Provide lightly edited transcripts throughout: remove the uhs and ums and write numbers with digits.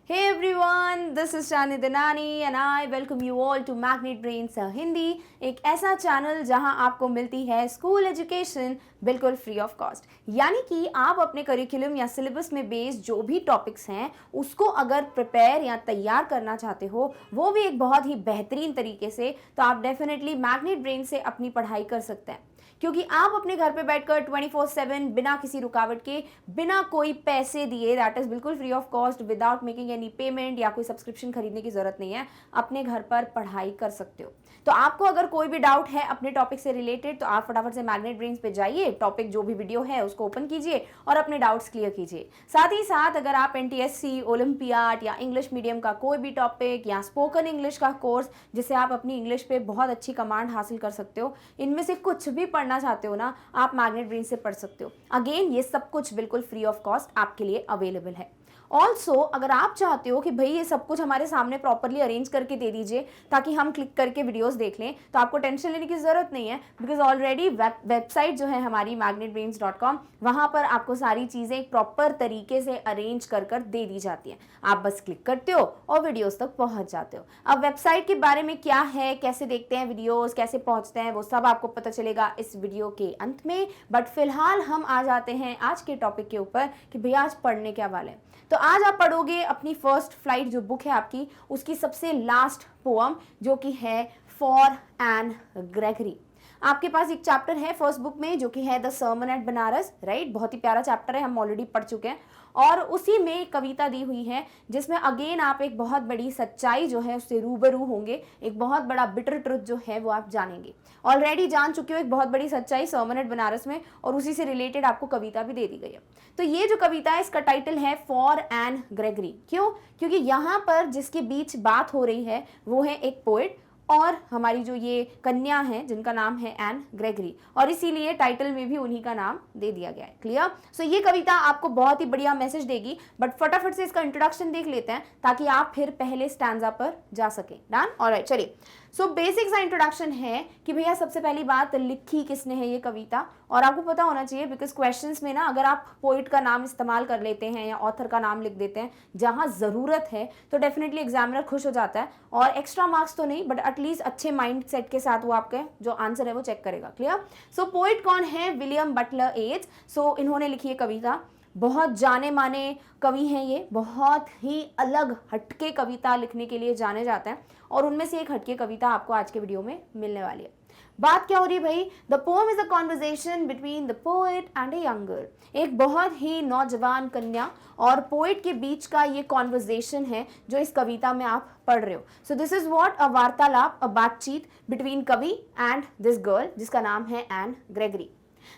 Hey everyone, this is Shani Dinani and I welcome you all to Magnet Brains Hindi, एक ऐसा channel जहां आपको मिलती है स्कूल एजुकेशन बिल्कुल फ्री ऑफ कॉस्ट। यानी कि आप अपने करिकुलम या सिलेबस में बेस्ड जो भी टॉपिक्स हैं उसको अगर प्रिपेयर या तैयार करना चाहते हो, वो भी एक बहुत ही बेहतरीन तरीके से, तो आप डेफिनेटली मैग्नेट ब्रेन से अपनी पढ़ाई कर सकते हैं। क्योंकि आप अपने घर पे बैठकर 24/7 बिना किसी रुकावट के, बिना कोई पैसे दिए, दैट इज बिल्कुल free of cost, without making any payment या कोई सब्सक्रिप्शन खरीदने की जरूरत नहीं है, अपने घर पर पढ़ाई कर सकते हो। तो आपको अगर कोई भी डाउट है अपने टॉपिक से रिलेटेड तो आप फटाफट से मैग्नेट ब्रेन्स पे जाइए, टॉपिक जो भी वीडियो है उसको ओपन कीजिए और अपने डाउट्स क्लियर कीजिए। साथ ही साथ अगर आप एनटीएससी, ओलंपियाड या इंग्लिश मीडियम का कोई भी टॉपिक या स्पोकन इंग्लिश का कोर्स जिससे आप अपनी इंग्लिश पे बहुत अच्छी कमांड हासिल कर सकते हो, इनमें से कुछ भी पढ़ना चाहते हो ना, आप मैग्नेट ब्रेन से पढ़ सकते हो। अगेन ये सब कुछ बिल्कुल फ्री ऑफ कॉस्ट आपके लिए अवेलेबल है। ऑल्सो अगर आप चाहते हो कि भाई ये सब कुछ हमारे सामने प्रॉपरली अरेंज करके दे दीजिए ताकि हम क्लिक करके वीडियोस देख लें, तो आपको टेंशन लेने की जरूरत नहीं है, बिकॉज ऑलरेडी वेबसाइट जो है हमारी magnetbrains.com, वहां पर आपको सारी चीजें प्रॉपर तरीके से अरेंज कर दे दी जाती हैं। आप बस क्लिक करते हो और वीडियोस तक पहुंच जाते हो। अब वेबसाइट के बारे में क्या है, कैसे देखते हैं वीडियोस, कैसे पहुंचते हैं, वो सब आपको पता चलेगा इस वीडियो के अंत में। बट फिलहाल हम आ जाते हैं आज के टॉपिक के ऊपर कि भैया आज पढ़ने क्या वाले हैं। तो आज आप पढ़ोगे अपनी फर्स्ट फ्लाइट जो बुक है आपकी, उसकी सबसे लास्ट पोअम जो कि है फॉर एन ग्रेगरी। आपके पास एक चैप्टर है फर्स्ट बुक में जो कि है the sermon at Benares, right. बहुत ही प्यारा चैप्टर है, हम ऑलरेडी पढ़ चुके हैं। और उसी में एक कविता दी हुई है जिसमें अगेन आप एक बहुत बड़ी सच्चाई जो है उससे रूबरू होंगे, एक बहुत बड़ा बिटर ट्रुथ जो है वो आप जानेंगे। ऑलरेडी जान चुके हो एक बहुत बड़ी सच्चाई सर्मन एट बनारस में, और उसी से रिलेटेड आपको कविता भी दे दी गई है। तो ये जो कविता है इसका टाइटल है फॉर एन ग्रेगरी। क्यों? क्योंकि यहाँ पर जिसके बीच बात हो रही है वो है एक पोएट और हमारी जो ये कन्या है जिनका नाम है एन ग्रेगरी, और इसीलिए टाइटल में भी उन्हीं का नाम दे दिया गया है। क्लियर? सो ये कविता आपको बहुत ही बढ़िया मैसेज देगी, बट फटाफट से इसका इंट्रोडक्शन देख लेते हैं ताकि आप फिर पहले स्टैंजा पर जा सकें। डन? ऑलराइट, चलिए। सो बेसिक सा इंट्रोडक्शन है कि भैया सबसे पहली बात, लिखी किसने है ये कविता, और आपको पता होना चाहिए बिकॉज क्वेश्चंस में ना अगर आप पोइट का नाम इस्तेमाल कर लेते हैं या ऑथर का नाम लिख देते हैं जहां जरूरत है तो डेफिनेटली एग्जामिनर खुश हो जाता है, और एक्स्ट्रा मार्क्स तो नहीं बट एटलीस्ट अच्छे माइंड सेट के साथ वो आपके जो आंसर है वो चेक करेगा। क्लियर? सो पोइट कौन है? William Butler येट्स। सो इन्होंने लिखी है कविता, बहुत जाने माने कवि हैं ये, बहुत ही अलग हटके कविता लिखने के लिए जाने जाते हैं, और उनमें से एक हटके कविता आपको आज के वीडियो में मिलने वाली है। बात क्या हो रही है भाई? The poem is a conversation between the poet and a young girl. एक बहुत ही नौजवान कन्या और पोएट के बीच का ये कॉन्वर्सेशन है जो इस कविता में आप पढ़ रहे हो। सो दिस इज व्हाट, अ वार्तालाप, अ बातचीत बिटवीन कवि एंड दिस गर्ल जिसका नाम है Anne Gregory.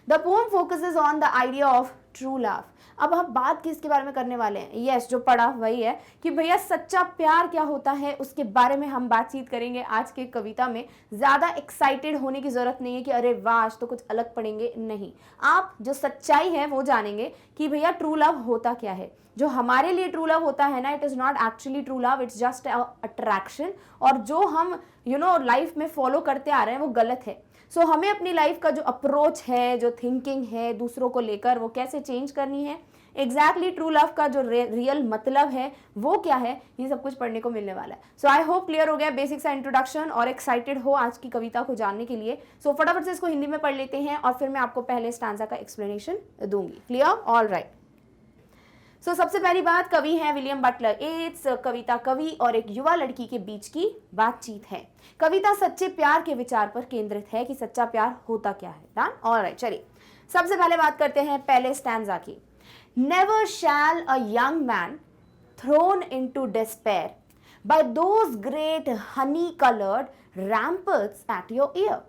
The poem focuses on the idea of true love. अब हम बात किसके बारे में करने वाले हैं? यस, जो पढ़ा वही है कि भैया सच्चा प्यार क्या होता है उसके बारे में हम बातचीत करेंगे आज के कविता में। ज्यादा एक्साइटेड होने की जरूरत नहीं है कि अरे वाह आज तो कुछ अलग पढ़ेंगे, नहीं। आप जो सच्चाई है वो जानेंगे कि भैया ट्रू लव होता क्या है। जो हमारे लिए ट्रू लव होता है ना, it is not actually true love, it's just attraction, और जो हम लाइफ में फॉलो करते आ रहे हैं वो गलत है। सो हमें अपनी लाइफ का जो अप्रोच है, जो थिंकिंग है दूसरों को लेकर, वो कैसे चेंज करनी है, एग्जैक्टली ट्रू लव का जो रियल मतलब है वो क्या है, ये सब कुछ पढ़ने को मिलने वाला है। सो आई होप क्लियर हो गया बेसिक सा इंट्रोडक्शन और एक्साइटेड हो आज की कविता को जानने के लिए। सो फटाफट से इसको हिंदी में पढ़ लेते हैं और फिर मैं आपको पहले स्टैंजा का एक्सप्लेनेशन दूंगी। क्लियर? All right. सो सबसे पहली बात, कवि है विलियम बटलर येट्स। कविता कवि और एक युवा लड़की के बीच की बातचीत है। कविता सच्चे प्यार के विचार पर केंद्रित है कि सच्चा प्यार होता क्या है। डन? ऑलराइट, चलिए सबसे पहले बात करते हैं पहले स्टैंजा की। Never shall a young man thrown into despair by those great honey-colored ramparts at your ear,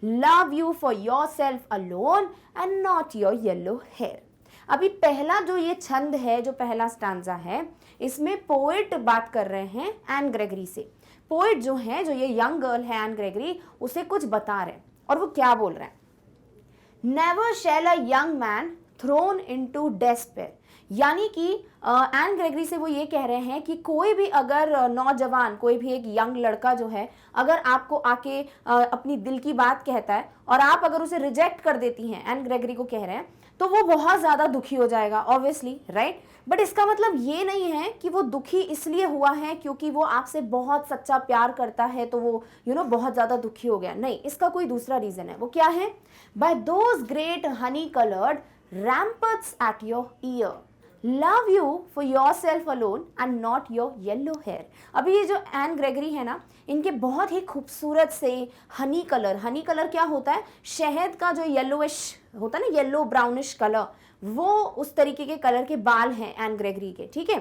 love you for yourself alone and not your yellow hair। अभी पहला जो ये छंद है, जो पहला स्टैंजा है, इसमें पोएट बात कर रहे हैं एन ग्रेगरी से। पोएट जो है, जो ये यंग गर्ल है एन ग्रेगरी, उसे कुछ बता रहे हैं, और वो क्या बोल रहे हैं? Never shall a young man thrown into despair. यानी कि एन ग्रेगरी से वो ये कह रहे हैं कि कोई भी अगर नौजवान, कोई भी एक यंग लड़का जो है, अगर आपको आके अपनी दिल की बात कहता है और आप अगर उसे रिजेक्ट कर देती हैं, एन ग्रेगरी को कह रहे हैं, तो वो बहुत ज़्यादा दुखी हो जाएगा ऑब्वियसली, राइट। बट इसका मतलब ये नहीं है कि वो दुखी इसलिए हुआ है क्योंकि वो आपसे बहुत सच्चा प्यार करता है तो वो बहुत ज़्यादा दुखी हो गया, नहीं, इसका कोई दूसरा रीज़न है। वो क्या है? By those great honey coloured ramparts at your ear, love you for yourself alone and not your yellow hair. अभी ये जो एन ग्रेगरी है ना, इनके बहुत ही खूबसूरत से हनी कलर क्या होता है? शहद का जो येलोइश होता है ना, येलो ब्राउनिश कलर, वो उस तरीके के कलर के बाल हैं एन ग्रेगरी के, ठीक है।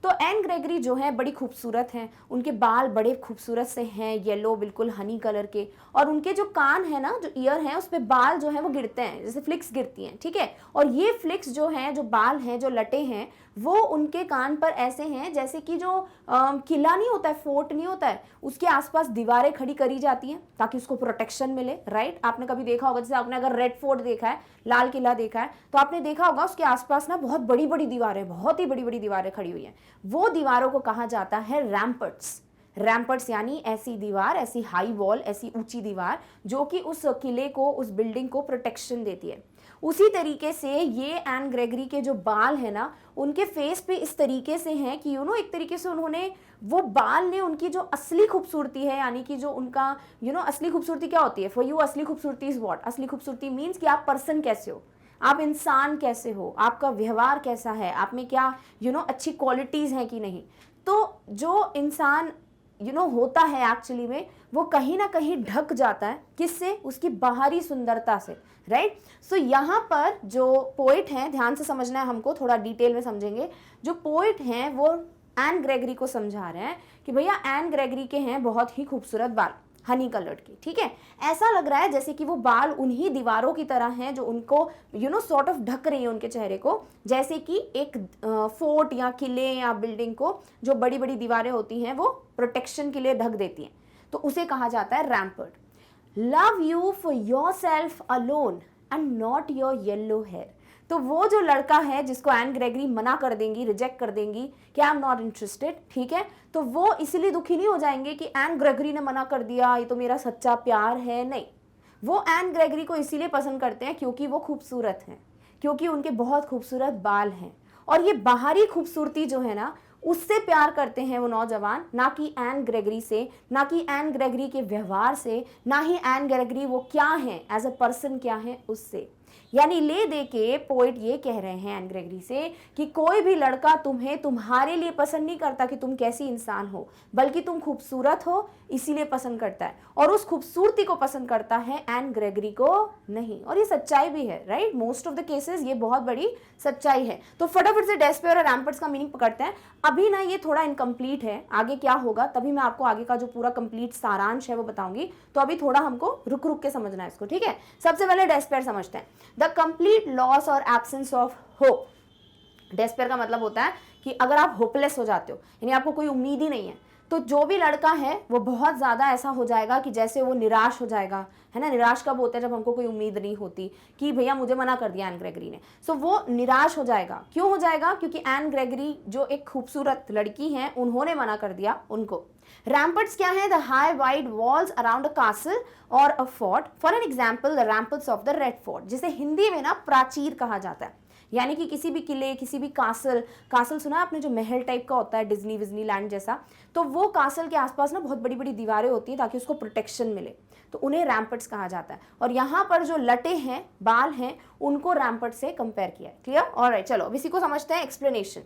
तो एन ग्रेगरी जो है बड़ी खूबसूरत हैं, उनके बाल बड़े खूबसूरत से हैं, येलो बिल्कुल हनी कलर के, और उनके जो कान है ना, जो ईयर हैं, उस पर बाल जो है वो गिरते हैं, जैसे फ्लिक्स गिरती हैं, ठीक है। और ये फ्लिक्स जो हैं, जो बाल हैं, जो लटे हैं, वो उनके कान पर ऐसे हैं जैसे कि जो किला नहीं होता है, फोर्ट नहीं होता है, उसके आसपास दीवारें खड़ी करी जाती हैं ताकि उसको प्रोटेक्शन मिले, राइट। आपने कभी देखा होगा, जैसे आपने अगर रेड फोर्ट देखा है, लाल किला देखा है, तो आपने देखा होगा उसके आसपास ना बहुत बड़ी बड़ी दीवारें, बहुत ही बड़ी बड़ी दीवारें खड़ी हुई हैं। वो दीवारों को कहा जाता है रैम्पर्ट्स। रैम्पर्ट्स यानी ऐसी दीवार, ऐसी हाई वॉल, ऐसी ऊंची दीवार जो कि उस किले को, उस बिल्डिंग को प्रोटेक्शन देती है। उसी तरीके से ये एन ग्रेगरी के जो बाल है ना, उनके फेस पे इस तरीके से हैं कि एक तरीके से उन्होंने, वो बाल ने उनकी जो असली खूबसूरती है, यानी कि जो उनका असली खूबसूरती क्या होती है? फॉर यू असली खूबसूरती इज व्हाट? असली खूबसूरती मीन्स कि आप पर्सन कैसे हो, आप इंसान कैसे हो, आपका व्यवहार कैसा है, आप में क्या अच्छी क्वालिटीज़ हैं कि नहीं। तो जो इंसान होता है एक्चुअली में, वो कहीं ना कहीं ढक जाता है, किससे? उसकी बाहरी सुंदरता से, राइट। सो यहाँ पर जो पोइट हैं, ध्यान से समझना है हमको, थोड़ा डिटेल में समझेंगे। जो पोइट हैं वो एन ग्रेगरी को समझा रहे हैं कि भैया एन ग्रेगरी के हैं बहुत ही खूबसूरत बाल, हनी कलर्ड की, ठीक है। ऐसा लग रहा है जैसे कि वो बाल उन्हीं दीवारों की तरह हैं जो उनको सॉर्ट ऑफ ढक रही है उनके चेहरे को, जैसे कि एक फोर्ट या किले या बिल्डिंग को जो बड़ी बड़ी दीवारें होती हैं वो प्रोटेक्शन के लिए ढक देती हैं, तो उसे कहा जाता है rampart. Love you for yourself alone and not your yellow hair. तो वो जो लड़का है जिसको एन ग्रेगरी मना कर देंगी, रिजेक्ट कर देंगी कि आई एम नॉट इंटरेस्टेड, ठीक है, तो वो इसलिए दुखी नहीं हो जाएंगे कि एन ग्रेगरी ने मना कर दिया, ये तो मेरा सच्चा प्यार है, नहीं। वो एन ग्रेगरी को इसीलिए पसंद करते हैं क्योंकि वो खूबसूरत हैं, क्योंकि उनके बहुत खूबसूरत बाल हैं, और ये बाहरी खूबसूरती जो है ना, उससे प्यार करते हैं वो नौजवान, ना कि एन ग्रेगरी से, ना कि एन ग्रेगरी के व्यवहार से, ना ही एन ग्रेगरी वो क्या है एज अ पर्सन, क्या है उससे। यानी ले दे के पोइट ये कह रहे हैं एन ग्रेगरी से कि कोई भी लड़का तुम्हें तुम्हारे लिए पसंद नहीं करता कि तुम कैसी इंसान हो, बल्कि तुम खूबसूरत हो इसीलिए पसंद करता है, और उस खूबसूरती को पसंद करता है, एन ग्रेगरी को नहीं। और ये सच्चाई भी है, right, most of the cases ये बहुत बड़ी सच्चाई है। तो फटाफट से डेस्पेयर और रैम्पर्ट्स का मीनिंग पकड़ते हैं। अभी ना ये थोड़ा इनकम्प्लीट है, आगे क्या होगा तभी मैं आपको आगे का जो पूरा कंप्लीट सारांश है वो बताऊंगी, तो अभी थोड़ा हमको रुक रुक के समझना है इसको, ठीक है। सबसे पहले डेस्पेयर समझते हैं। द कंप्लीट लॉस और एब्सेंस ऑफ होप। डेस्पेयर का मतलब होता है कि अगर आप होपलेस हो जाते हो, यानी आपको कोई उम्मीद ही नहीं है, तो जो भी लड़का है वो बहुत ज़्यादा ऐसा हो जाएगा कि जैसे वो निराश हो जाएगा, है ना। निराश कब होता है? जब हमको कोई उम्मीद नहीं होती कि भैया मुझे मना कर दिया एन ग्रेगरी ने, सो वो निराश हो जाएगा। क्यों हो जाएगा? क्योंकि एन ग्रेगरी जो एक खूबसूरत लड़की हैं, उन्होंने मना कर दिया उनको। रैम्पर्ट्स क्या है? The high wide walls around a castle और a fort. For an example the ramparts of the Red Fort, जिसे हिंदी में ना प्राचीर कहा जाता है। यानी कि किसी भी किले, किसी भी कासल सुना आपने, जो महल टाइप का होता है, डिज्नी विज्नी लैंड जैसा, तो वो कासल के आसपास ना बहुत बड़ी बड़ी दीवारें होती हैं ताकि उसको प्रोटेक्शन मिले, तो उन्हें रैम्पर्ट्स कहा जाता है। और यहाँ पर जो लटे हैं, बाल हैं, उनको रैम्पर्ट से कंपेयर किया है। क्लियर? ऑलराइट, चलो अब इसी को समझते हैं, explanation.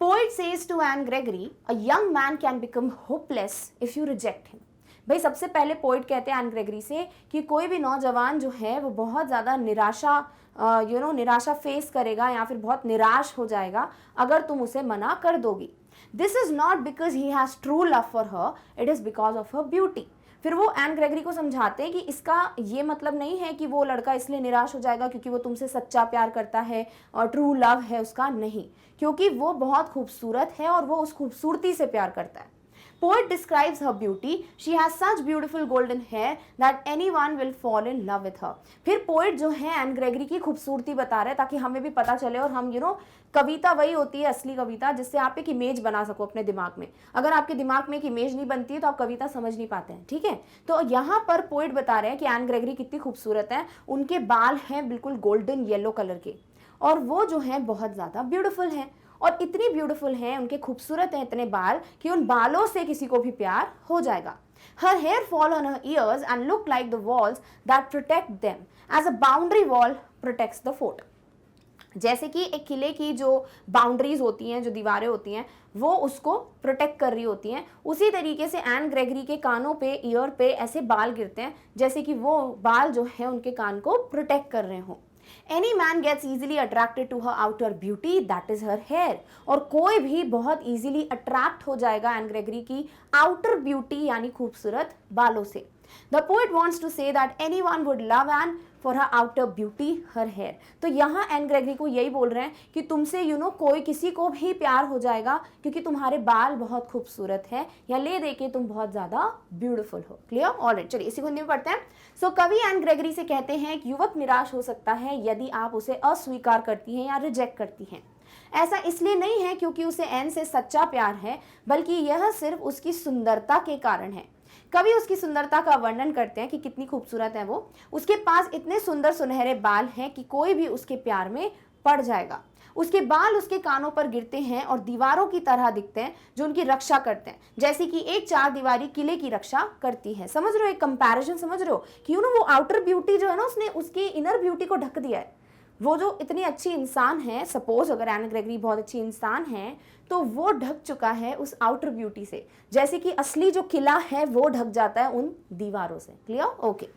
Poet says to Anne Gregory, a young man can become hopeless if you reject him. भाई सबसे पहले पोइट कहते हैं एन ग्रेगरी से कि कोई भी नौजवान जो है वो बहुत ज़्यादा निराशा फेस करेगा या फिर बहुत निराश हो जाएगा अगर तुम उसे मना कर दोगी। This is not because he has true love for her, it is because of her beauty. फिर वो एन ग्रेगरी को समझाते हैं कि इसका ये मतलब नहीं है कि वो लड़का इसलिए निराश हो जाएगा क्योंकि वो तुमसे सच्चा प्यार करता है और ट्रू लव है उसका, नहीं, क्योंकि वो बहुत खूबसूरत है और वो उस खूबसूरती से प्यार करता है। Poet describes her beauty. She has such beautiful golden hair that anyone will fall in love with her. फिर पोइट जो है एन ग्रेगरी की खूबसूरती बता रहे हैं ताकि हमें भी पता चले और हम कविता वही होती है असली कविता जिससे आप एक इमेज बना सको अपने दिमाग में। अगर आपके दिमाग में एक इमेज नहीं बनती है तो आप कविता समझ नहीं पाते हैं, ठीक है। तो यहाँ पर पोइट बता रहे हैं कि एन ग्रेगरी कितनी खूबसूरत है। उनके बाल हैं बिल्कुल गोल्डन येलो कलर के और वो जो है बहुत ज़्यादा ब्यूटीफुल है और इतनी ब्यूटीफुल हैं, उनके खूबसूरत हैं इतने बाल कि उन बालों से किसी को भी प्यार हो जाएगा। Her hair fall on her ears and look like the walls that protect them as a boundary wall protects the fort. जैसे कि एक किले की जो बाउंड्रीज होती हैं, जो दीवारें होती हैं, वो उसको प्रोटेक्ट कर रही होती हैं, उसी तरीके से एन ग्रेगरी के कानों पे, ईयर पे ऐसे बाल गिरते हैं जैसे कि वो बाल जो है उनके कान को प्रोटेक्ट कर रहे हों। Any man gets easily attracted to her outer beauty, that is her hair. और कोई भी बहुत easily attract हो जाएगा एन ग्रेगरी की outer beauty यानी खूबसूरत बालों से। The poet wants to say that anyone would love Anne for her outer beauty, her hair. तो यहाँ एन ग्रेगरी को यही बोल रहे हैं कि तुमसे कोई किसी को भी प्यार हो जाएगा क्योंकि तुम्हारे बाल बहुत खूबसूरत है या ले दे के तुम बहुत ज़्यादा ब्यूटीफुल हो। क्लियर? ऑलराइट, चलिए इसी को हिंदी में पढ़ते हैं। सो कवि एन ग्रेगरी से कहते हैं कि युवक निराश हो सकता है यदि आप उसे अस्वीकार करती हैं या रिजेक्ट करती हैं। ऐसा इसलिए नहीं है क्योंकि उसे एन से सच्चा प्यार है, बल्कि यह सिर्फ उसकी सुंदरता के कारण है। कवि उसकी सुंदरता का वर्णन करते हैं कि कितनी खूबसूरत है वो। उसके पास इतने सुंदर सुनहरे बाल हैं कि कोई भी उसके प्यार में पड़ जाएगा। उसके बाल उसके कानों पर गिरते हैं और दीवारों की तरह दिखते हैं जो उनकी रक्षा करते हैं, जैसे कि एक चार दीवारी किले की रक्षा करती है। समझ रहे हो? एक कंपैरिजन समझ रहे हो कि वो आउटर ब्यूटी जो है ना, उसने उसकी इनर ब्यूटी को ढक दिया है। वो जो इतनी अच्छी इंसान है, सपोज अगर एन ग्रेगरी बहुत अच्छी इंसान है तो वो ढक चुका है उस आउटर ब्यूटी से, जैसे कि असली जो किला है वो ढक जाता है उन दीवारों से। क्लियर? ओके।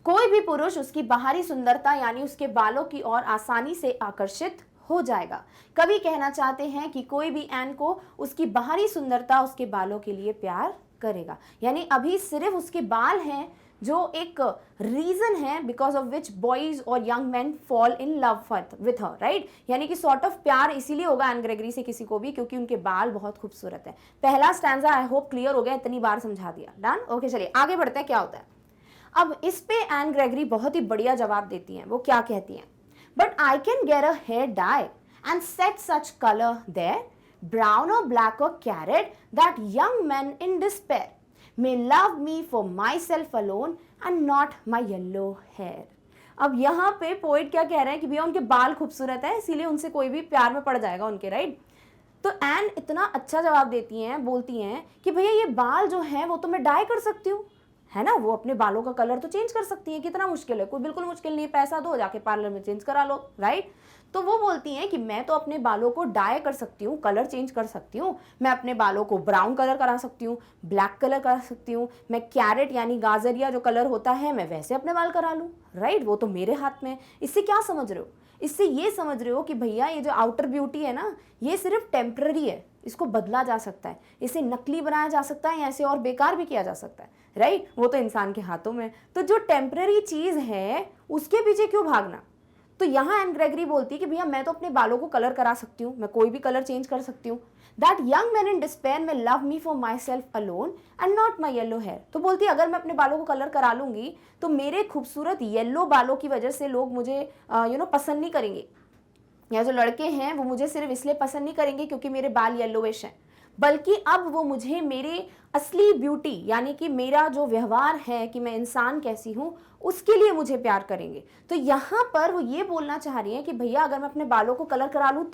कोई भी पुरुष उसकी बाहरी सुंदरता यानी उसके बालों की ओर आसानी से आकर्षित हो जाएगा। कवि कहना चाहते हैं कि कोई भी एन को उसकी बाहरी सुंदरता, उसके बालों के लिए प्यार करेगा। यानी अभी सिर्फ उसके बाल हैं जो एक रीजन है बिकॉज ऑफ विच बॉयज और young man fall in love with her, right. यानी कि सॉर्ट ऑफ प्यार इसीलिए होगा एन ग्रेगरी से किसी को भी क्योंकि उनके बाल बहुत खूबसूरत है। पहला स्टैंजा आई होप क्लियर हो गया, इतनी बार समझा दिया। डन? ओके, चलिए आगे बढ़ते हैं क्या होता है। अब इस पे एन ग्रेगरी बहुत ही बढ़िया जवाब देती हैं। वो क्या कहती हैं? But I can get a hair dye and set such colour there, brown और ब्लैक और carrot, that young man in despair may love me for myself alone and not my yellow hair. अब यहाँ पे poet क्या कह रहे हैं कि भैया उनके बाल खूबसूरत है इसीलिए उनसे कोई भी प्यार में पड़ जाएगा उनके, राइट। तो एन इतना अच्छा जवाब देती हैं, बोलती हैं कि भैया ये बाल जो है वो तो मैं डाई कर सकती हूँ, है ना। वो अपने बालों का कलर तो चेंज कर सकती है, कितना मुश्किल है? कोई बिल्कुल मुश्किल नहीं है, पैसा दो जाके पार्लर में चेंज करा लो, राइट। तो वो बोलती हैं कि मैं तो अपने बालों को डाई कर सकती हूँ, कलर चेंज कर सकती हूँ। मैं अपने बालों को ब्राउन कलर करा सकती हूँ, ब्लैक कलर करा सकती हूँ, मैं कैरेट यानी गाजरिया जो कलर होता है मैं वैसे अपने बाल करा लूँ, राइट। वो तो मेरे हाथ में है। इससे क्या समझ रहे हो? इससे ये समझ रहे हो कि भैया ये जो आउटर ब्यूटी है ना, ये सिर्फ टेम्पररी है, इसको बदला जा सकता है, इसे नकली बनाया जा सकता है, ऐसे और बेकार भी किया जा सकता है, राइट। वो तो इंसान के हाथों में। तो जो टेम्पररी चीज़ है उसके पीछे क्यों भागना? तो यहाँ एन ग्रेगरी बोलती है कि भैया मैं तो अपने बालों को कलर करा सकती हूँ, मैं कोई भी कलर चेंज कर सकती हूँ। That young man in despair में love me for myself alone and not my yellow hair. तो बोलती है अगर मैं अपने बालों को कलर करा लूंगी तो मेरे खूबसूरत येलो बालों की वजह से लोग मुझे पसंद नहीं करेंगे, या जो लड़के हैं वो मुझे सिर्फ इसलिए पसंद नहीं करेंगे क्योंकि मेरे बाल येलोविश हैं, बल्कि अब वो मुझे मेरे असली ब्यूटी यानी कि मेरा जो व्यवहार है कि मैं इंसान कैसी हूँ उसके लिए मुझे प्यार करेंगे। तो यहाँ पर वो ये बोलना चाह रही हैं कि भैया अगर मैं अपने बालों को कलर करा लूँ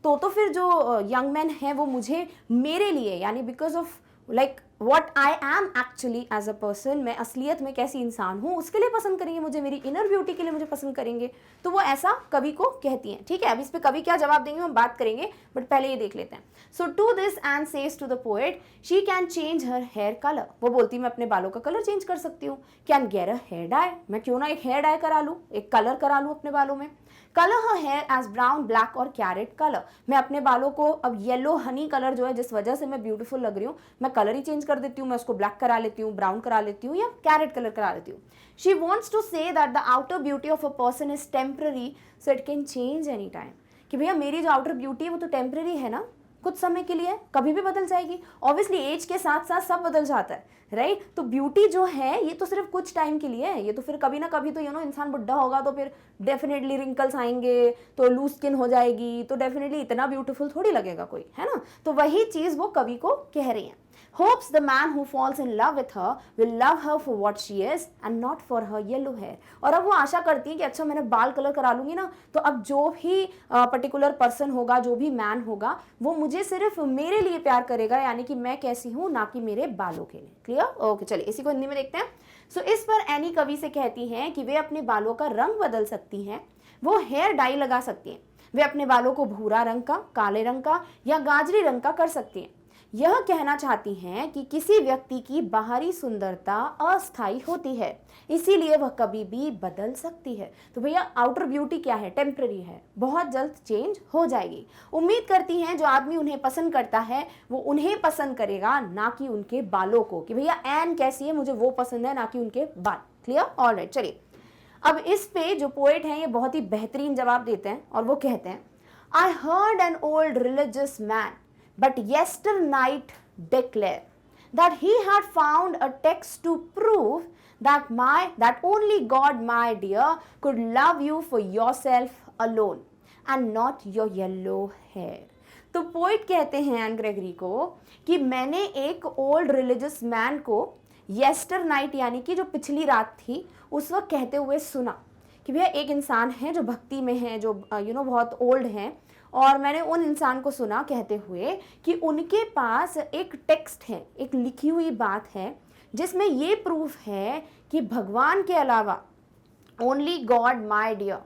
तो फिर जो यंग मैन है वो मुझे मेरे लिए यानी because of like what I am actually as a person, मैं असलियत में कैसी इंसान हूँ उसके लिए पसंद करेंगे मुझे, मेरी इनर ब्यूटी के लिए मुझे पसंद करेंगे। तो वो ऐसा कवि को कहती हैं, ठीक है। अब इस पे कवि क्या जवाब देंगे हम बात करेंगे, बट पहले ये देख लेते हैं। So to this and says to the poet she can change her hair colour. वो बोलती मैं अपने बालों का कलर चेंज कर सकती हूँ। Can get a hair dye, मैं क्यों ना एक हेयर डाई करा लूँ, एक कलर करा लूँ अपने बालों में। Colour her hair as brown, black और कैरेट कलर, मैं अपने बालों को अब येलो हनी कलर जो है जिस वजह से मैं ब्यूटीफुल लग रही हूँ मैं कलर ही चेंज कर देती हूँ, मैं उसको ब्लैक करा लेती हूँ, ब्राउन करा लेती हूँ या कैरेट कलर करा लेती हूँ। She wants to say that the outer beauty of a person is temporary so it can change any time. कि भैया मेरी जो आउटर ब्यूटी है वो तो टेम्पररी है ना, कुछ समय के लिए है, कभी भी बदल जाएगी। ऑब्वियसली एज के साथ साथ सब बदल जाता है, राइट। तो ब्यूटी जो है ये तो सिर्फ कुछ टाइम के लिए है, ये तो फिर कभी ना कभी तो इंसान बुढ़ा होगा तो फिर डेफिनेटली रिंकल्स आएंगे, तो लूज स्किन हो जाएगी, तो डेफिनेटली इतना ब्यूटीफुल थोड़ी लगेगा कोई, है ना। तो वही चीज वो कवि को कह रही है। Hopes the man who falls in love with her will love her for what she is and not for her yellow hair। और अब वो आशा करती है कि अच्छा मैंने बाल कलर करा लूंगी ना, तो अब जो भी पर्टिकुलर पर्सन होगा, जो भी मैन होगा, वो मुझे सिर्फ मेरे लिए प्यार करेगा, यानी कि मैं कैसी हूँ, ना कि मेरे बालों के लिए। क्लियर? ओके, चलिए इसी को हिंदी में देखते हैं। सो इस पर एनी कवि से कहती हैं कि वे अपने बालों का रंग बदल सकती हैं, वो हेयर डाई लगा सकती हैं, वे अपने बालों को भूरा रंग का, काले रंग का या गाजरी रंग का कर सकती हैं। यह कहना चाहती हैं कि किसी व्यक्ति की बाहरी सुंदरता अस्थायी होती है, इसीलिए वह कभी भी बदल सकती है। तो भैया आउटर ब्यूटी क्या है? टेम्पररी है, बहुत जल्द चेंज हो जाएगी। उम्मीद करती हैं जो आदमी उन्हें पसंद करता है वो उन्हें पसंद करेगा, ना कि उनके बालों को, कि भैया एन कैसी है मुझे वो पसंद है, ना कि उनके बाल। क्लियर? ऑलराइट, चलिए अब इस पे जो पोएट हैं ये बहुत ही बेहतरीन जवाब देते हैं और वो कहते हैं, I heard an old religious man but yesternight declare that he had found a text to prove that only God, my dear, could love you for yourself alone and not your yellow hair। तो poet कहते हैं N Gregory को कि मैंने एक old religious man को येस्टर night यानी कि जो पिछली रात थी उस वक्त कहते हुए सुना कि भैया एक इंसान है जो भक्ति में है, जो बहुत ओल्ड हैं, और मैंने उन इंसान को सुना कहते हुए कि उनके पास एक टेक्स्ट है, एक लिखी हुई बात है जिसमें ये प्रूफ है कि भगवान के अलावा, ओनली गॉड माय डियर,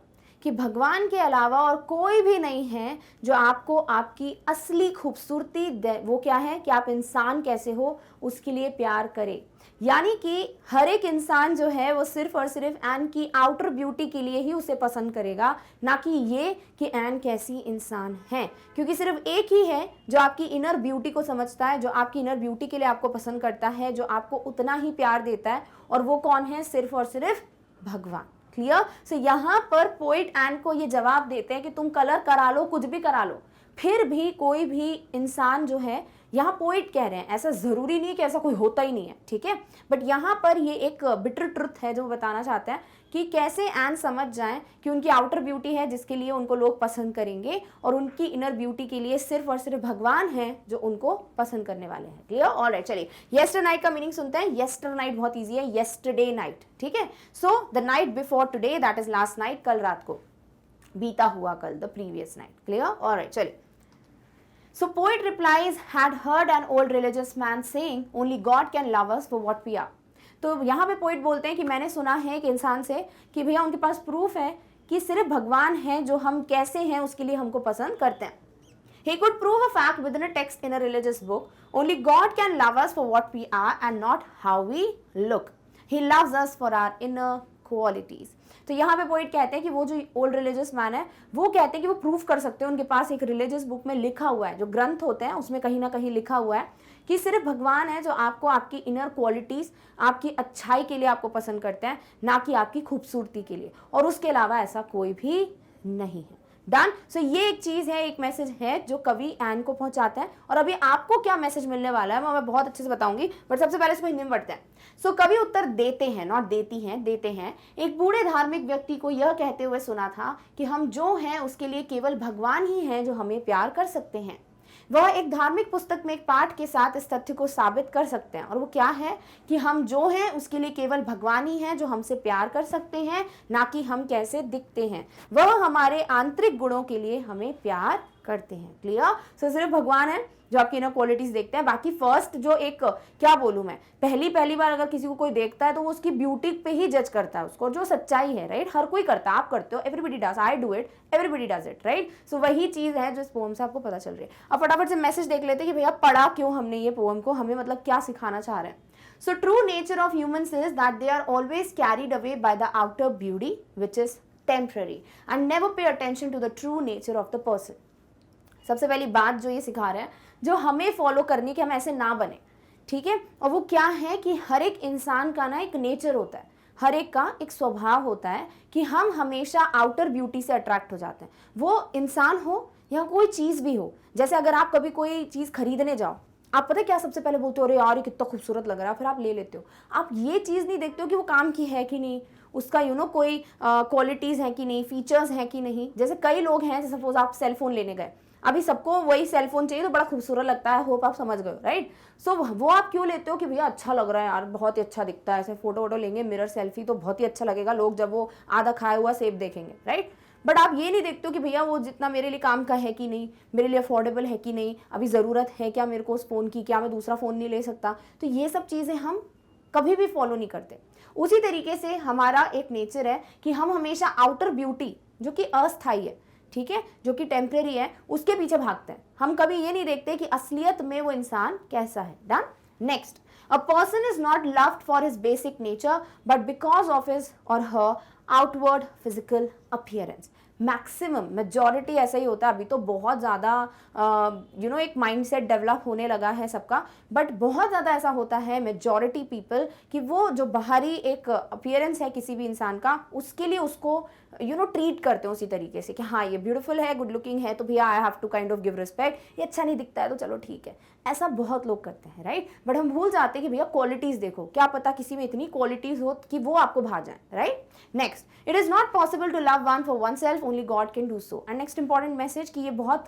कि भगवान के अलावा और कोई भी नहीं है जो आपको आपकी असली खूबसूरती दे। वो क्या है कि आप इंसान कैसे हो उसके लिए प्यार करे। यानी कि हर एक इंसान जो है वो सिर्फ और सिर्फ एन की आउटर ब्यूटी के लिए ही उसे पसंद करेगा, ना कि ये कि एन कैसी इंसान है। क्योंकि सिर्फ एक ही है जो आपकी इनर ब्यूटी को समझता है, जो आपकी इनर ब्यूटी के लिए आपको पसंद करता है, जो आपको उतना ही प्यार देता है, और वो कौन है? सिर्फ और सिर्फ भगवान। क्लियर? सो यहाँ पर पोइट एन को ये जवाब देते हैं कि तुम कलर करा लो, कुछ भी करा लो, फिर भी कोई भी इंसान जो है, यहाँ पोइट कह रहे हैं, ऐसा जरूरी नहीं है कि ऐसा कोई होता ही नहीं है, ठीक है, बट यहाँ पर ये एक बिटर ट्रुथ है जो बताना चाहते हैं कि कैसे एन समझ जाएं कि उनकी आउटर ब्यूटी है जिसके लिए उनको लोग पसंद करेंगे, और उनकी इनर ब्यूटी के लिए सिर्फ और सिर्फ भगवान है जो उनको पसंद करने वाले हैं। क्लियर? ऑलराइट, चलिए येस्टर नाइट का मीनिंग सुनते हैं। येस्टर नाइट बहुत ईजी है, येस्टरडे नाइट, ठीक है। So the night before today, that is last night, कल रात को, बीता हुआ कल, the previous night. Clear? Alright, चलिए। So poet replies, had heard an old religious man saying, only God can love us for what we are। तो यहाँ पे पोइट बोलते हैं कि मैंने सुना है कि इंसान से कि भैया उनके पास प्रूफ है कि सिर्फ भगवान है जो हम कैसे हैं उसके लिए हमको पसंद करते हैं। He could prove a fact within a text in a religious book, only God can love us for what we are and not how we look। He loves us for our inner qualities। तो यहाँ पे poet कहते हैं कि वो जो old religious man है वो कहते हैं कि वो प्रूफ कर सकते हैं, उनके पास एक रिलीजियस बुक में लिखा हुआ है, जो ग्रंथ होते हैं उसमें कहीं ना कहीं लिखा हुआ है कि सिर्फ भगवान है जो आपको आपकी इनर क्वालिटीज, आपकी अच्छाई के लिए आपको पसंद करते हैं, ना कि आपकी खूबसूरती के लिए, और उसके अलावा ऐसा कोई भी नहीं है। डन? सो ये एक चीज है, एक मैसेज है जो कवि एन को पहुंचाता है, और अभी आपको क्या मैसेज मिलने वाला है वो मैं बहुत अच्छे से बताऊंगी, बट सबसे पहले इसको हिंदी में पढ़ते हैं। सो कवि उत्तर देते हैं, नॉट देती हैं, देते हैं। एक बूढ़े धार्मिक व्यक्ति को यह कहते हुए सुना था कि हम जो हैं उसके लिए केवल भगवान ही हैं जो हमें प्यार कर सकते हैं। वह एक धार्मिक पुस्तक में एक पाठ के साथ इस तथ्य को साबित कर सकते हैं, और वो क्या है कि हम जो हैं उसके लिए केवल भगवान ही हैं जो हमसे प्यार कर सकते हैं, ना कि हम कैसे दिखते हैं। वह हमारे आंतरिक गुणों के लिए हमें प्यार करते हैं। क्लियर? सो सिर्फ भगवान है जो आपकी इनर क्वालिटीज देखते हैं। बाकी फर्स्ट जो एक क्या बोलूं मैं, पहली बार अगर किसी को कोई देखता है तो वो उसकी ब्यूटी पे ही जज करता है उसको, जो सच्चाई है, राइट। हर कोई करता है, आप करते हो, everybody does, I do it, everybody does it, right. So वही चीज है जो इस पोएम से आपको पता चल रही है। अब फटाफट से मैसेज देख लेते हैं कि भैया पढ़ा क्यों हमने ये पोएम को, हमें मतलब क्या सिखाना चाह रहे हैं। So true nature of humans is that they are always carried away by the outer beauty which is temporary and never pay attention to the true nature of the person। सबसे पहली बात जो ये सिखा रहे हैं, जो हमें फॉलो करनी कि हम ऐसे ना बने, ठीक है। और वो क्या है कि हर एक इंसान का ना एक नेचर होता है, हर एक का एक स्वभाव होता है कि हम हमेशा आउटर ब्यूटी से अट्रैक्ट हो जाते हैं। वो इंसान हो या कोई चीज़ भी हो, जैसे अगर आप कभी कोई चीज़ खरीदने जाओ, आप पता है क्या सबसे पहले बोलते हो, अरे यार ये कितना खूबसूरत लग रहा है, फिर आप ले लेते हो। आप ये चीज़ नहीं देखते हो कि वो काम की है कि नहीं, उसका कोई क्वालिटीज़ हैं कि नहीं, फीचर्स हैं कि नहीं। जैसे कई लोग हैं, जैसे सपोज आप सेल फोन लेने गए, अभी सबको वही सेल फोन चाहिए तो बड़ा खूबसूरत लगता है, होप आप समझ गए, राइट। सो वो आप क्यों लेते हो कि भैया अच्छा लग रहा है यार, बहुत ही अच्छा दिखता है, ऐसे फोटो वोटो लेंगे, मिरर सेल्फी तो बहुत ही अच्छा लगेगा, लोग जब वो आधा खाया हुआ सेब देखेंगे, राइट। बट आप ये नहीं देखते हो कि भैया वो जितना मेरे लिए काम का है कि नहीं, मेरे लिए अफोर्डेबल है कि नहीं, अभी ज़रूरत है क्या मेरे को उस फ़ोन की, क्या मैं दूसरा फ़ोन नहीं ले सकता। तो ये सब चीज़ें हम कभी भी फॉलो नहीं करते। उसी तरीके से हमारा एक नेचर है कि हम हमेशा आउटर ब्यूटी जो कि अस्थायी है, ठीक है, जो कि टेम्परेरी है, उसके पीछे भागते हैं। हम कभी ये नहीं देखते कि असलियत में वो इंसान कैसा है। Done. Next, a person is not loved for his basic nature but because of his और her outward physical appearance. Maximum majority ऐसा ही होता है। अभी तो बहुत ज़्यादा एक माइंडसेट डेवलप होने लगा है सबका, बट बहुत ज़्यादा ऐसा होता है मेजॉरिटी पीपल कि वो जो बाहरी एक अपीयरेंस है किसी भी इंसान का, उसके लिए उसको ट्रीट करते हैं उसी तरीके से कि हाँ ये ब्यूटीफुल है, गुड लुकिंग है, तो भैया I have to kind of give respect. ये अच्छा नहीं दिखता है तो चलो ठीक है, ऐसा बहुत लोग करते हैं, राइट। बट हम भूल जाते हैं कि भैया क्वालिटीज़ देखो, क्या पता किसी में इतनी क्वालिटीज़ हो कि वो आपको भा जाए, right. Next, it is not possible to love one for oneself, only God can do so. And next important message कि ये बहुत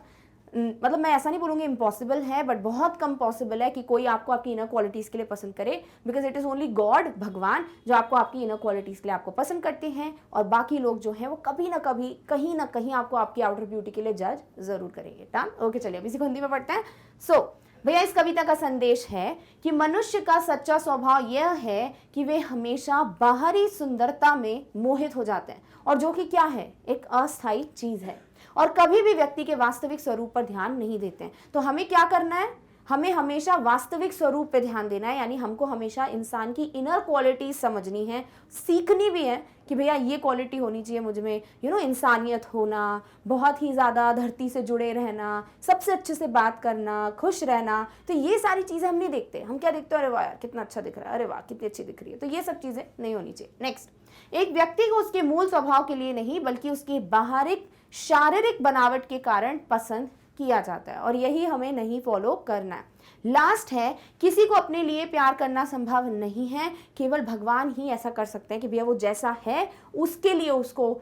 मतलब मैं ऐसा नहीं बोलूँगी इम्पॉसिबल है, बट बहुत कम पॉसिबल है कि कोई आपको आपकी इनर क्वालिटीज़ के लिए पसंद करे, because it is only God, भगवान, जो आपको आपकी इनर क्वालिटीज़ के लिए आपको पसंद करते हैं, और बाकी लोग जो हैं वो कभी ना कभी कहीं ना कहीं आपको आपकी आउटर ब्यूटी के लिए जज जरूर करेंगे। डन। ओके, चलिए अब इसी को हिंदी में पढ़ते हैं। सो भैया इस कविता का संदेश है कि मनुष्य का सच्चा स्वभाव यह है कि वे हमेशा बाहरी सुंदरता में मोहित हो जाते हैं, और जो कि क्या है, एक अस्थायी चीज़ है, और कभी भी व्यक्ति के वास्तविक स्वरूप पर ध्यान नहीं देते हैं। तो हमें क्या करना है, हमें हमेशा वास्तविक स्वरूप पे ध्यान देना है, यानी हमको हमेशा इंसान की इनर क्वालिटी समझनी है, सीखनी भी है कि भैया ये क्वालिटी होनी चाहिए मुझ में, इंसानियत होना, बहुत ही ज़्यादा धरती से जुड़े रहना, सबसे अच्छे से बात करना, खुश रहना। तो ये सारी चीज़ें हम नहीं देखते, हम क्या देखते हैं, अरे वाह यार कितना अच्छा दिख रहा है, अरे वाह कितनी अच्छी दिख रही है। तो ये सब चीज़ें नहीं होनी चाहिए। नेक्स्ट, एक व्यक्ति को उसके मूल स्वभाव के लिए नहीं बल्कि उसकी बाहरिक शारीरिक बनावट के कारण पसंद किया जाता है, और यही हमें नहीं फॉलो करना है। लास्ट है, किसी को अपने लिए प्यार करना संभव नहीं है, केवल भगवान ही ऐसा कर सकते हैं कि भैया वो जैसा है उसके लिए उसको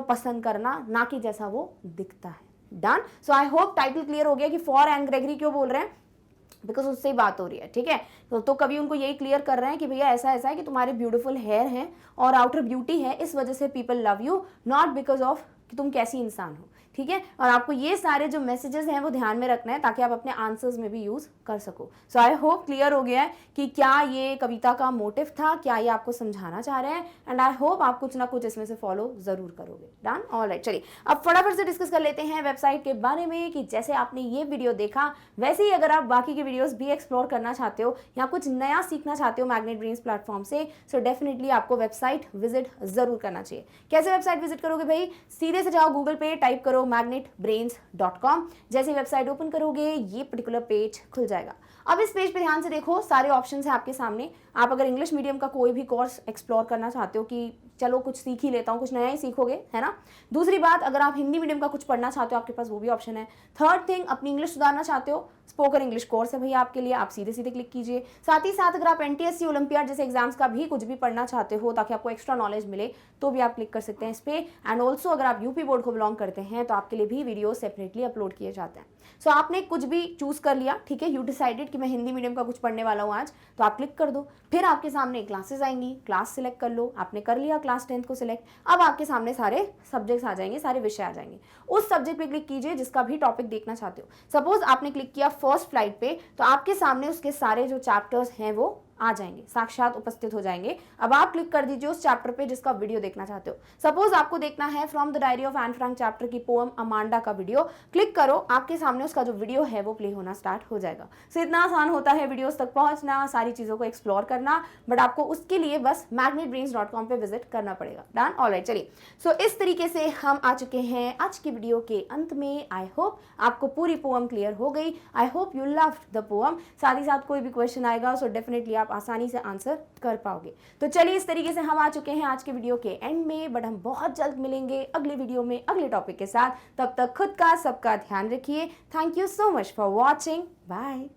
पसंद करना, ना कि जैसा वो दिखता है। Done. So I hope title clear हो गया कि फॉर एंड ग्रेगरी क्यों बोल रहे हैं, बिकॉज उससे ही बात हो रही है, ठीक है। तो कभी उनको यही क्लियर कर रहे हैं कि भैया ऐसा ऐसा है कि तुम्हारे ब्यूटीफुल हेयर हैं और आउटर ब्यूटी है, इस वजह से people love you, not because of कि तुम कैसी इंसान हो, ठीक है। और आपको ये सारे जो मैसेजेस हैं वो ध्यान में रखना है ताकि आप अपने आंसर्स में भी यूज कर सको। सो आई होप क्लियर हो गया है कि क्या ये कविता का मोटिव था, क्या ये आपको समझाना चाह रहे हैं, एंड आई होप आप कुछ ना कुछ इसमें से फॉलो जरूर करोगे। डन। ऑलराइट, चलिए अब फटाफट से डिस्कस कर लेते हैं वेबसाइट के बारे में कि जैसे आपने ये वीडियो देखा वैसे ही अगर आप बाकी के वीडियोस भी एक्सप्लोर करना चाहते हो या कुछ नया सीखना चाहते हो मैग्नेट ब्रेन्स प्लेटफॉर्म से, सो डेफिनेटली आपको वेबसाइट विजिट जरूर करना चाहिए। कैसे वेबसाइट विजिट करोगे भाई, सीधे से जाओ गूगल पे, टाइप करो magnetbrains.com। जैसे वेबसाइट ओपन करोगे ये पर्टिकुलर पेज खुल जाएगा। अब इस पेज पे ध्यान से देखो, सारे ऑप्शंस हैं आपके सामने। आप अगर इंग्लिश मीडियम का कोई भी कोर्स एक्सप्लोर करना चाहते हो कि चलो कुछ सीख ही लेता हूँ, कुछ नया ही सीखोगे, है ना। दूसरी बात, अगर आप हिंदी मीडियम का कुछ पढ़ना चाहते हो आपके पास वो भी ऑप्शन है। थर्ड थिंग, अपनी इंग्लिश सुधारना चाहते हो, स्पोकन इंग्लिश कोर्स है भैया आपके लिए, आप सीधे सीधे क्लिक कीजिए। साथ ही साथ अगर आप एनटीएससी ओलंपियाड जैसे एग्जाम्स का भी कुछ भी पढ़ना चाहते हो ताकि आपको एक्स्ट्रा नॉलेज मिले तो भी आप क्लिक कर सकते हैं इस पे। एंड ऑल्सो अगर आप यूपी बोर्ड को बिलोंग करते हैं तो आपके लिए भी वीडियो सेपरेटली अपलोड किए जाते हैं। सो आपने कुछ भी चूज कर लिया, ठीक है, यू डिसाइडेड कि मैं हिंदी मीडियम का कुछ पढ़ने वाला हूँ आज, तो आप क्लिक कर दो। फिर आपके सामने क्लासेस आएंगी, क्लास सिलेक्ट कर लो, आपने कर लिया क्लास 10th को सिलेक्ट। अब आपके सामने सारे सब्जेक्ट्स आ जाएंगे, सारे विषय आ जाएंगे। उस सब्जेक्ट पे क्लिक कीजिए जिसका भी टॉपिक देखना चाहते हो। सपोज आपने क्लिक किया फर्स्ट फ्लाइट पे, तो आपके सामने उसके सारे जो चैप्टर्स हैं वो आ जाएंगे, साक्षात उपस्थित हो जाएंगे। अब आप क्लिक कर दीजिए उस चैप्टर पे जिसका वीडियो देखना चाहते हो। सपोज आपको देखना है from the diary of Anne Frank chapter की पोएम अमांडा का वीडियो, क्लिक करो, आपके सामने उसका जो वीडियो है वो प्ले होना स्टार्ट हो जाएगा। सो इतना आसान होता है वीडियोस तक पहुंचना, सारी चीजों को एक्सप्लोर करना, बट आपको उसके लिए बस magnetbrains.com पे विजिट करना पड़ेगा। डन। ऑलराइट, चलिए। सो इस तरीके से हम आ चुके हैं आज की वीडियो के अंत में। आई होप आपको पूरी पोएम क्लियर हो गई। I hope you loved the poem. साथ ही साथ कोई भी क्वेश्चन आएगा सो डेफिनेटली आप आसानी से आंसर कर पाओगे। तो चलिए, इस तरीके से हम आ चुके हैं आज के वीडियो के एंड में, बट हम बहुत जल्द मिलेंगे अगले वीडियो में अगले टॉपिक के साथ। तब तक खुद का सबका ध्यान रखिए। Thank you so much for watching. Bye.